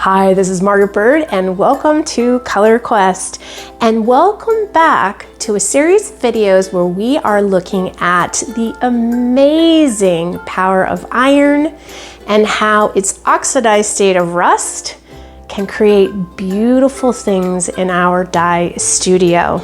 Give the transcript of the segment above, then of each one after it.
Hi, this is Margaret Byrd and welcome to Color Quest, and welcome back to a series of videos where we are looking at the amazing power of iron and how its oxidized state of rust can create beautiful things in our dye studio.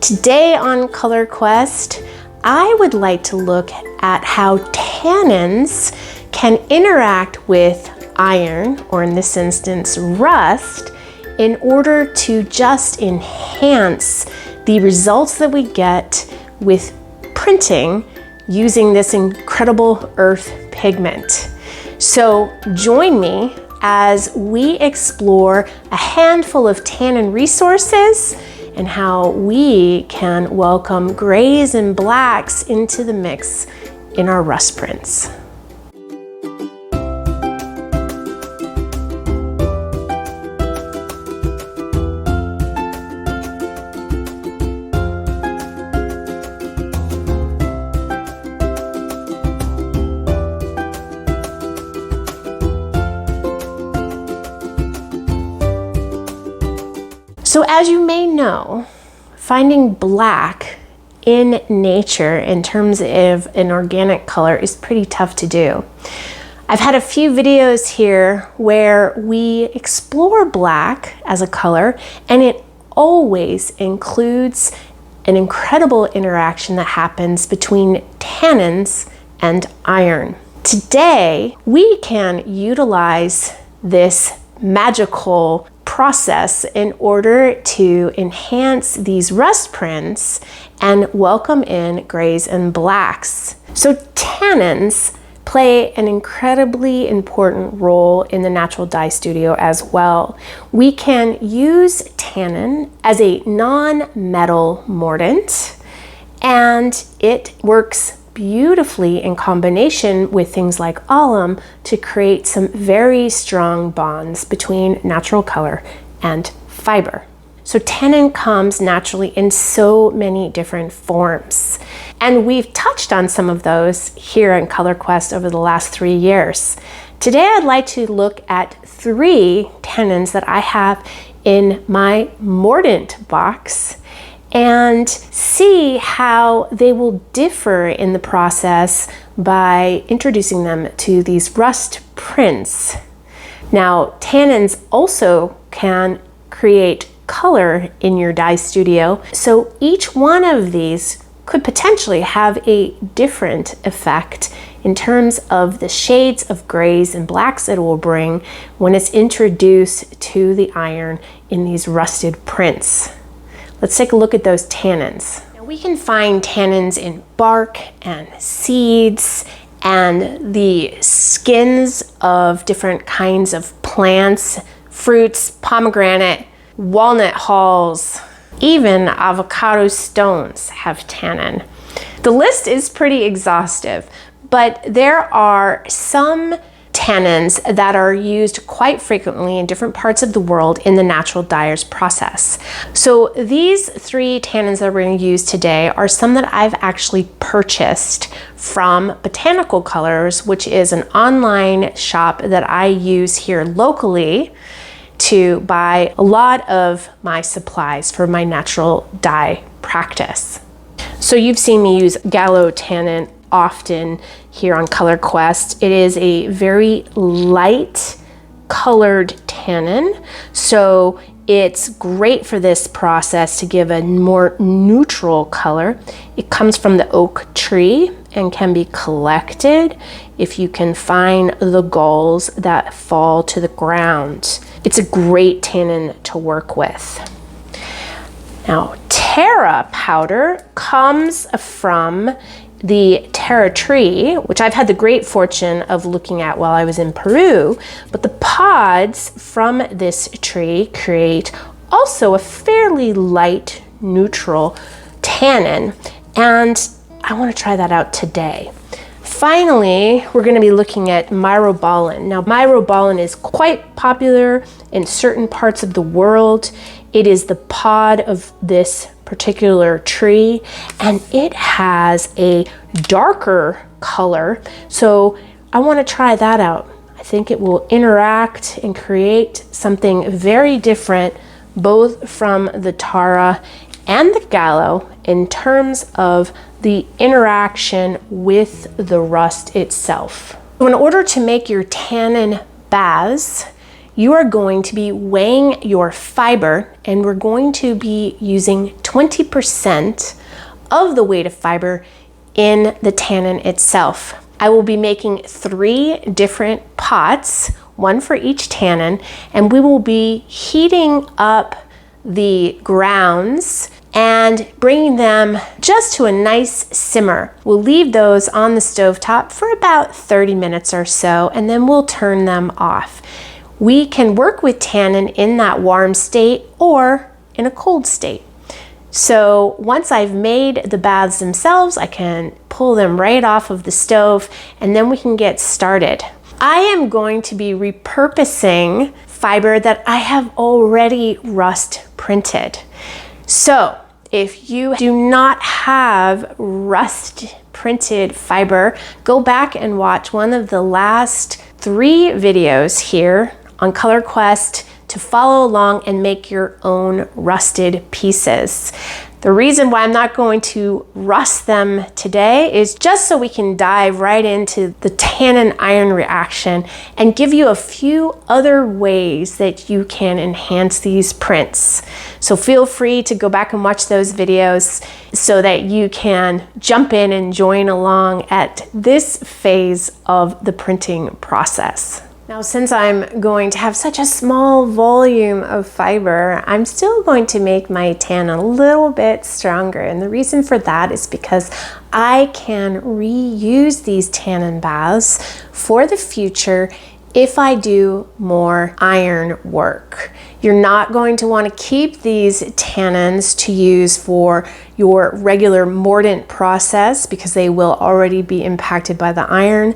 Today on Color Quest, I would like to look at how tannins can interact with iron, or in this instance, rust, in order to just enhance the results that we get with printing using this incredible earth pigment. So join me as we explore a handful of tannin resources and how we can welcome grays and blacks into the mix in our rust prints. So as you may know, finding black in nature in terms of an organic color is pretty tough to do. I've had a few videos here where we explore black as a color, and it always includes an incredible interaction that happens between tannins and iron. Today, we can utilize this magical process in order to enhance these rust prints and welcome in grays and blacks. So tannins play an incredibly important role in the natural dye studio as well. We can use tannin as a non-metal mordant, and it works beautifully in combination with things like alum to create some very strong bonds between natural color and fiber. So tannin comes naturally in so many different forms, and we've touched on some of those here in Color Quest over the last 3 years. Today I'd like to look at 3 tannins that I have in my mordant box and see how they will differ in the process by introducing them to these rust prints. Now, tannins also can create color in your dye studio, so each one of these could potentially have a different effect in terms of the shades of grays and blacks it will bring when it's introduced to the iron in these rusted prints. Let's take a look at those tannins. Now, we can find tannins in bark and seeds and the skins of different kinds of plants, fruits, pomegranate, walnut hulls, even avocado stones have tannin. The list is pretty exhaustive, but there are some tannins that are used quite frequently in different parts of the world in the natural dyer's process. So these 3 tannins that we're going to use today are some that I've actually purchased from Botanical Colors, which is an online shop that I use here locally to buy a lot of my supplies for my natural dye practice. So you've seen me use Gallo tannin often here on Color Quest. It is a very light colored tannin, so it's great for this process to give a more neutral color. It comes from the oak tree and can be collected if you can find the galls that fall to the ground. It's a great tannin to work with. Now, Terra powder comes from the Terra tree, which I've had the great fortune of looking at while I was in Peru, but the pods from this tree create also a fairly light neutral tannin, and I want to try that out today. Finally, we're going to be looking at Myrobalan. Now, Myrobalan is quite popular in certain parts of the world. It is the pod of this particular tree, and it has a darker color, so I want to try that out. I think it will interact and create something very different, both from the Tara and the Gallo, in terms of the interaction with the rust itself. So in order to make your tannin baths, you are going to be weighing your fiber, and we're going to be using 20% of the weight of fiber in the tannin itself. I will be making 3 different pots, one for each tannin, and we will be heating up the grounds and bringing them just to a nice simmer. We'll leave those on the stovetop for about 30 minutes or so, and then we'll turn them off. We can work with tannin in that warm state or in a cold state. So once I've made the baths themselves, I can pull them right off of the stove, and then we can get started. I am going to be repurposing fiber that I have already rust printed. So if you do not have rust printed fiber, go back and watch one of the last 3 videos here on Color Quest to follow along and make your own rusted pieces. The reason why I'm not going to rust them today is just so we can dive right into the tannin iron reaction and give you a few other ways that you can enhance these prints. So feel free to go back and watch those videos so that you can jump in and join along at this phase of the printing process. Now, since I'm going to have such a small volume of fiber, I'm still going to make my tannin a little bit stronger. And the reason for that is because I can reuse these tannin baths for the future if I do more iron work. You're not going to want to keep these tannins to use for your regular mordant process because they will already be impacted by the iron,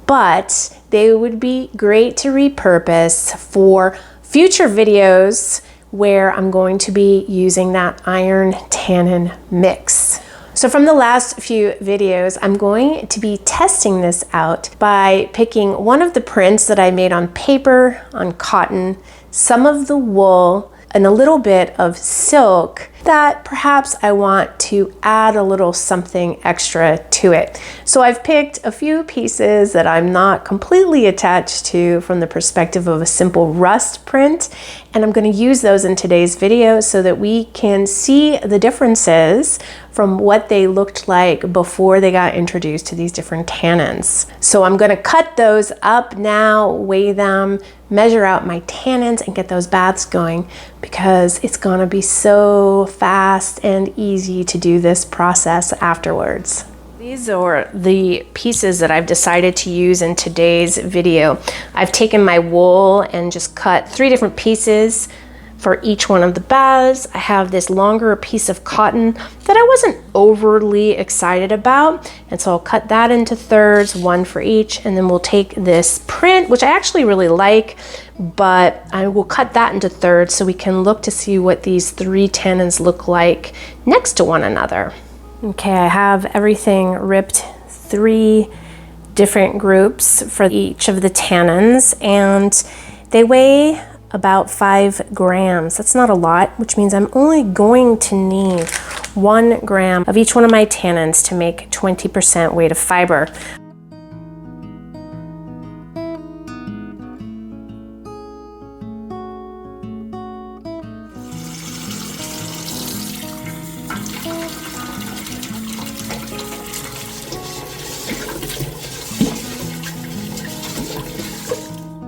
but they would be great to repurpose for future videos where I'm going to be using that iron tannin mix. So from the last few videos, I'm going to be testing this out by picking one of the prints that I made on paper, on cotton, some of the wool, and a little bit of silk that perhaps I want to add a little something extra to it. So I've picked a few pieces that I'm not completely attached to from the perspective of a simple rust print, and I'm going to use those in today's video so that we can see the differences from what they looked like before they got introduced to these different tannins. So I'm going to cut those up now, weigh them, measure out my tannins, and get those baths going, because it's going to be so fast and easy to do this process afterwards. These are the pieces that I've decided to use in today's video. I've taken my wool and just cut 3 different pieces for each one of the baths. I have this longer piece of cotton that I wasn't overly excited about, and so I'll cut that into thirds, 1 for each, and then we'll take this print, which I actually really like, but I will cut that into thirds so we can look to see what these 3 tannins look like next to one another. Okay, I have everything ripped 3 different groups for each of the tannins, and they weigh about 5 grams. That's not a lot, which means I'm only going to need 1 gram of each one of my tannins to make 20% weight of fiber.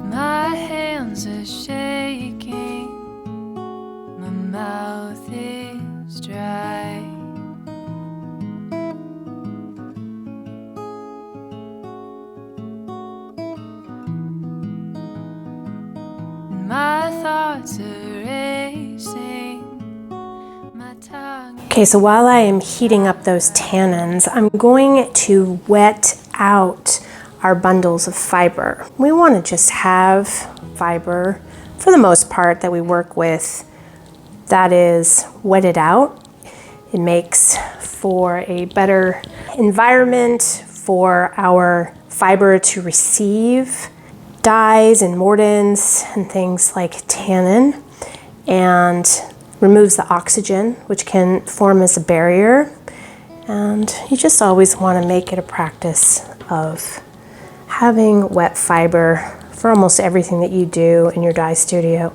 My hands are shaking, my mouth is dry. My thoughts are racing, my tongue. Okay, so while I am heating up those tannins, I'm going to wet out our bundles of fiber. We want to just have fiber, for the most part, that we work with that is wetted out. It makes for a better environment for our fiber to receive. dyes and mordants and things like tannin, and removes the oxygen, which can form as a barrier. And you just always want to make it a practice of having wet fiber for almost everything that you do in your dye studio.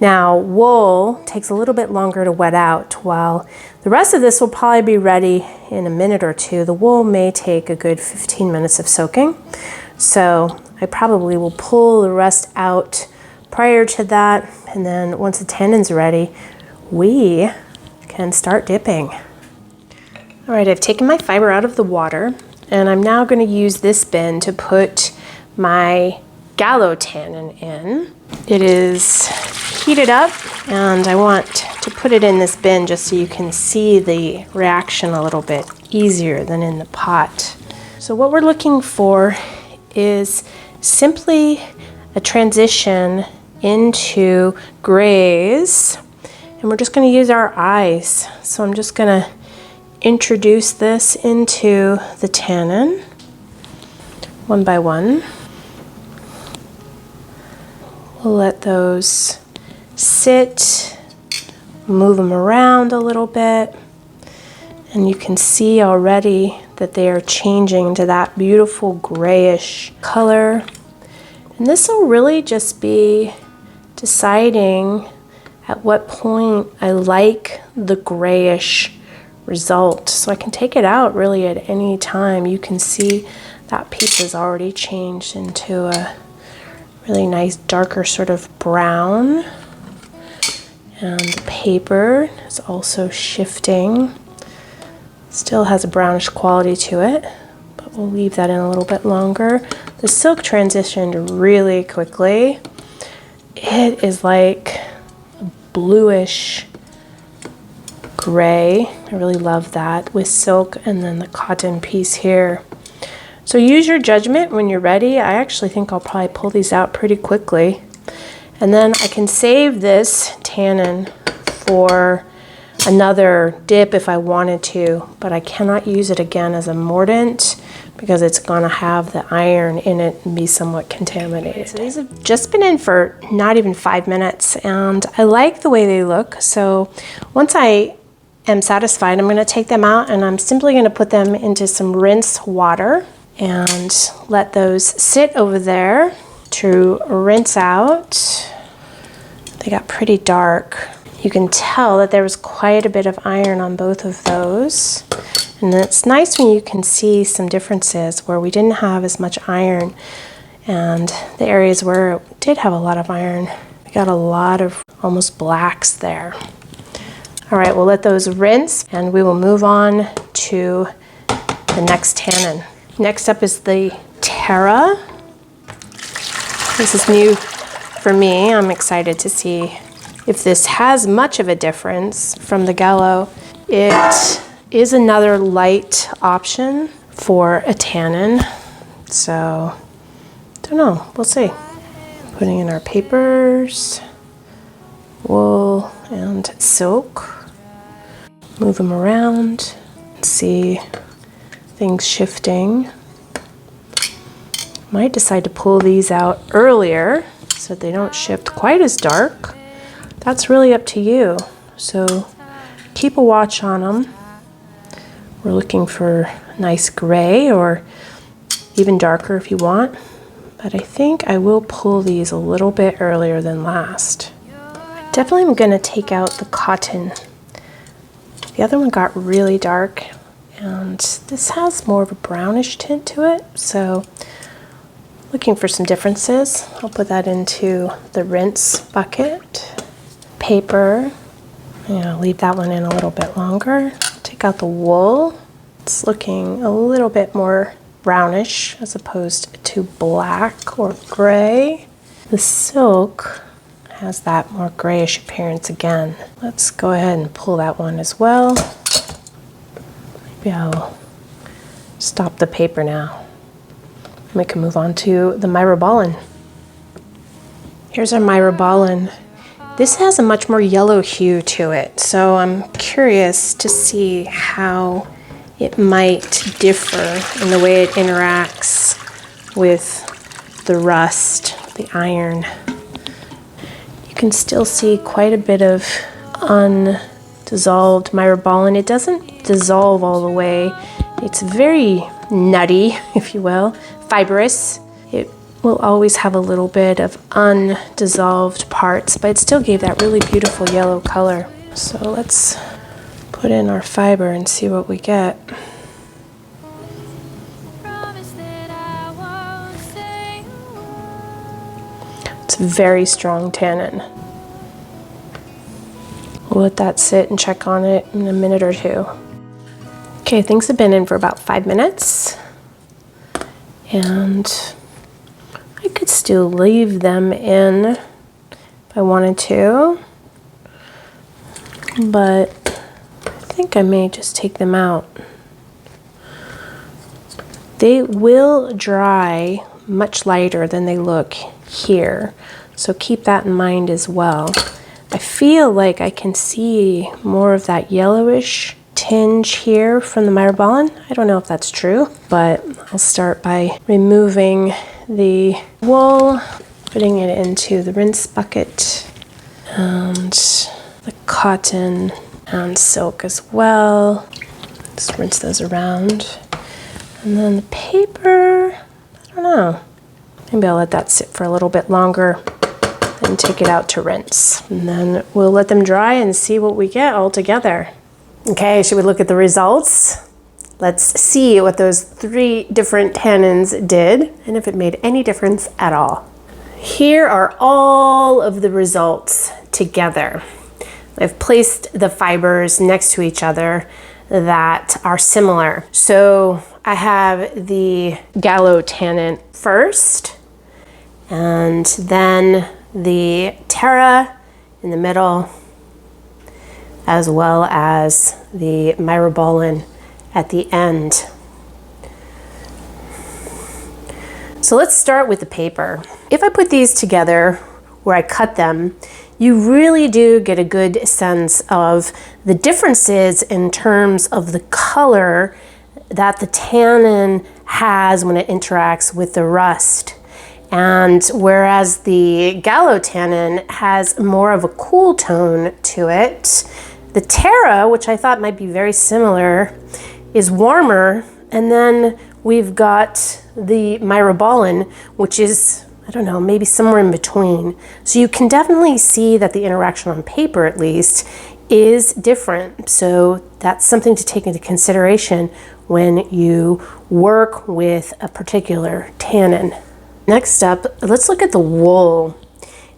Now, wool takes a little bit longer to wet out, while the rest of this will probably be ready in a minute or two. The wool may take a good 15 minutes of soaking, so I probably will pull the rest out prior to that, and then once the tannin's ready, we can start dipping. All right, I've taken my fiber out of the water, and I'm now going to use this bin to put my Gallo tannin in. It is heated up, and I want to put it in this bin just so you can see the reaction a little bit easier than in the pot. So what we're looking for is simply a transition into grays, and we're just going to use our eyes. So I'm just going to introduce this into the tannin one by one. We'll let those sit, move them around a little bit, and you can see already that they are changing into that beautiful grayish color. And this will really just be deciding at what point I like the grayish result. So I can take it out really at any time. You can see that piece has already changed into a really nice darker sort of brown. And the paper is also shifting. Still has a brownish quality to it, but we'll leave that in a little bit longer. The silk transitioned really quickly. It is like a bluish gray. I really love that with silk, and then the cotton piece here. So use your judgment when you're ready. I actually think I'll probably pull these out pretty quickly. And then I can save this tannin for another dip if I wanted to, but I cannot use it again as a mordant because it's gonna have the iron in it and be somewhat contaminated. So these have just been in for not even 5 minutes, and I like the way they look. So once I am satisfied, I'm gonna take them out, and I'm simply gonna put them into some rinse water and let those sit over there to rinse out. They got pretty dark. You can tell that there was quite a bit of iron on both of those. And it's nice when you can see some differences where we didn't have as much iron, and the areas where it did have a lot of iron, we got a lot of almost blacks there. All right, we'll let those rinse, and we will move on to the next tannin. Next up is the Terra. This is new for me. I'm excited to see if this has much of a difference from the Gallo. It is another light option for a tannin, so don't know, we'll see. Putting in our papers, wool and silk, move them around, see things shifting. Might decide to pull these out earlier so that they don't shift quite as dark. That's really up to you. So keep a watch on them. We're looking for nice gray or even darker if you want. But I think I will pull these a little bit earlier than last. Definitely am gonna take out the cotton. The other one got really dark, and this has more of a brownish tint to it. So looking for some differences. I'll put that into the rinse bucket. Paper, leave that one in a little bit longer. Take out the wool. It's looking a little bit more brownish as opposed to black or gray. The silk has that more grayish appearance again. Let's go ahead and pull that one as well. Maybe I'll stop the paper now. We can move on to the Myrobalan. Here's our Myrobalan. This has a much more yellow hue to it, so I'm curious to see how it might differ in the way it interacts with the rust the iron. You can still see quite a bit of undissolved Myrobalan. It doesn't dissolve all the way. It's very nutty, if you will, fibrous. It will always have a little bit of undissolved parts, but it still gave that really beautiful yellow color. So let's put in our fiber and see what we get. It's very strong tannin. We'll let that sit and check on it in a minute or two. Okay, things have been in for about 5 minutes. And I could still leave them in if I wanted to, but I think I may just take them out. They will dry much lighter than they look here, so keep that in mind as well. I feel like I can see more of that yellowish tinge here from the Myrobalan. I don't know if that's true, but I'll start by removing the wool, putting it into the rinse bucket, and the cotton and silk as well. Just rinse those around. And then the paper, I don't know. Maybe I'll let that sit for a little bit longer and take it out to rinse. And then we'll let them dry and see what we get all together. Okay, should we look at the results? Let's see what those 3 different tannins did and if it made any difference at all. Here are all of the results together. I've placed the fibers next to each other that are similar. So I have the Gallo tannin first, and then the Terra in the middle, as well as the Myrobalan at the end. So let's start with the paper. If I put these together where I cut them, you really do get a good sense of the differences in terms of the color that the tannin has when it interacts with the rust. And whereas the Gallo tannin has more of a cool tone to it, the Terra, which I thought might be very similar, is warmer. And then we've got the Myrobalan, which is, I don't know, maybe somewhere in between. So you can definitely see that the interaction on paper, at least, is different. So that's something to take into consideration when you work with a particular tannin. Next up, let's look at the wool.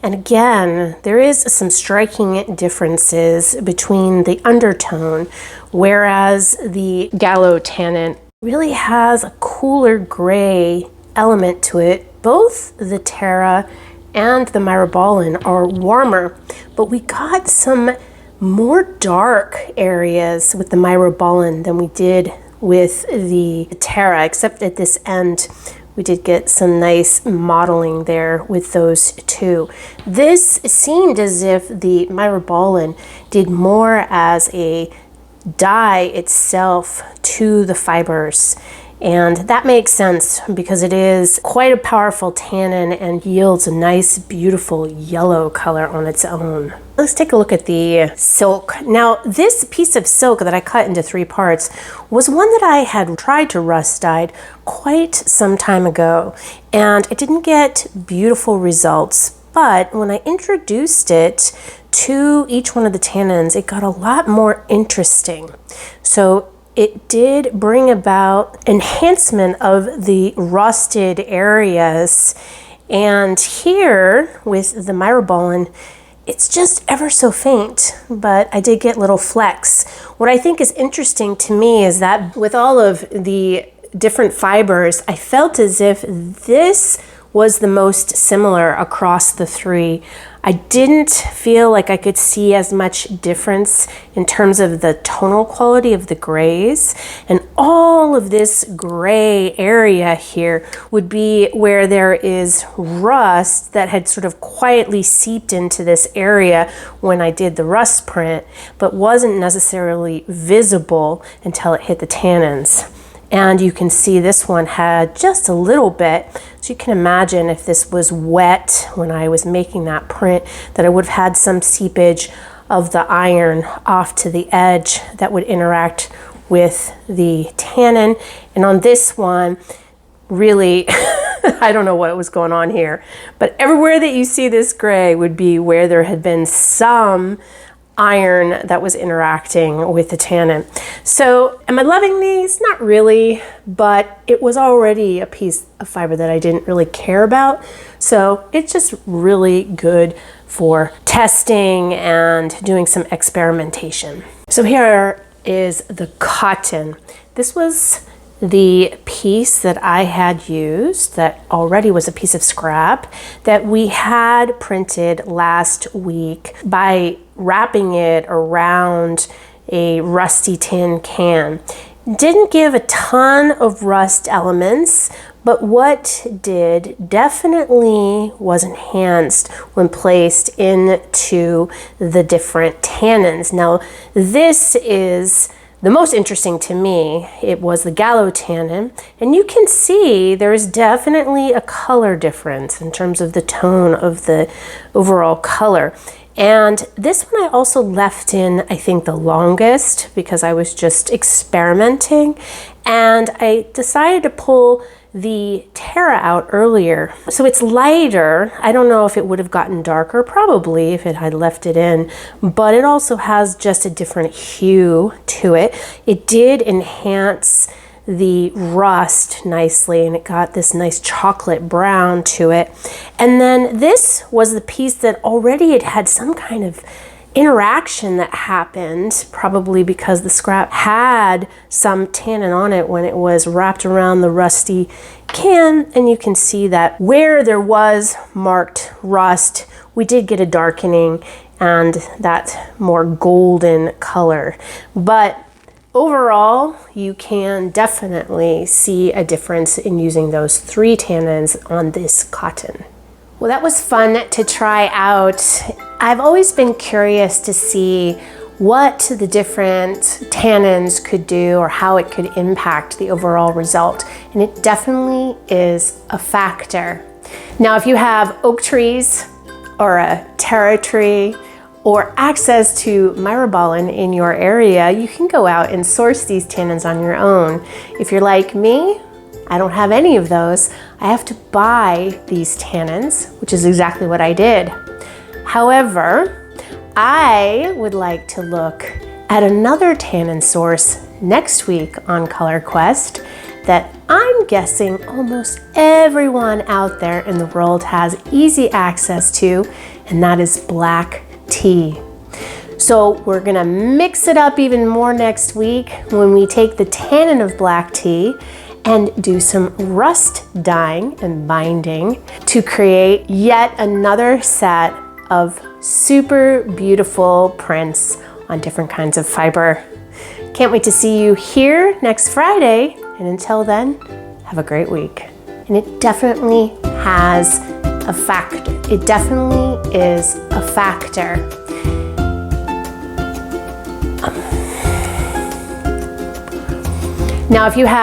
And again, there is some striking differences between the undertone, whereas the Gallo tannin really has a cooler gray element to it. Both the Terra and the Myrobalan are warmer, but we got some more dark areas with the Myrobalan than we did with the Terra, except at this end we did get some nice modeling there with those two. This seemed as if the Myrobalan did more as a dye itself to the fibers. And that makes sense because it is quite a powerful tannin and yields a nice, beautiful yellow color on its own. Let's take a look at the silk. Now, this piece of silk that I cut into 3 parts was one that I had tried to rust dyed quite some time ago, and I didn't get beautiful results. But when I introduced it to each one of the tannins, it got a lot more interesting. So it did bring about enhancement of the rusted areas. And here with the Myrobalan, it's just ever so faint, but I did get little flecks. What I think is interesting to me is that with all of the different fibers, I felt as if this was the most similar across the 3. I didn't feel like I could see as much difference in terms of the tonal quality of the grays. And all of this gray area here would be where there is rust that had sort of quietly seeped into this area when I did the rust print, but wasn't necessarily visible until it hit the tannins. And you can see this one had just a little bit. So you can imagine if this was wet when I was making that print, that I would have had some seepage of the iron off to the edge that would interact with the tannin. And on this one, really, I don't know what was going on here, but everywhere that you see this gray would be where there had been some iron that was interacting with the tannin. So am I loving these? Not really, but it was already a piece of fiber that I didn't really care about. So it's just really good for testing and doing some experimentation. So here is the cotton. This was the piece that I had used that already was a piece of scrap that we had printed last week by wrapping it around a rusty tin can. Didn't give a ton of rust elements, but what did definitely was enhanced when placed into the different tannins. Now, this is the most interesting to me. It was the Gallo tannin, and you can see there's definitely a color difference in terms of the tone of the overall color. And this one I also left in, I think, the longest because I was just experimenting, and I decided to pull the Terra out earlier. So it's lighter. I don't know if it would have gotten darker, probably if it had left it in, but it also has just a different hue to it. It did enhance the rust nicely, and it got this nice chocolate brown to it. And then this was the piece that already it had some kind of interaction that happened, probably because the scrap had some tannin on it when it was wrapped around the rusty can, and you can see that where there was marked rust, we did get a darkening and that more golden color. But overall, you can definitely see a difference in using those 3 tannins on this cotton. Well, that was fun to try out. I've always been curious to see what the different tannins could do or how it could impact the overall result. And it definitely is a factor. Now, if you have oak trees or a Terra tree or access to Myrobalan in your area, you can go out and source these tannins on your own. If you're like me, I don't have any of those. I have to buy these tannins, which is exactly what I did. However, I would like to look at another tannin source next week on Color Quest that I'm guessing almost everyone out there in the world has easy access to, and that is black tea. So we're gonna mix it up even more next week when we take the tannin of black tea and do some rust dyeing and binding to create yet another set of super beautiful prints on different kinds of fiber. Can't wait to see you here next Friday, and until then, have a great week. And it definitely has a factor. It definitely is a factor. Now, if you have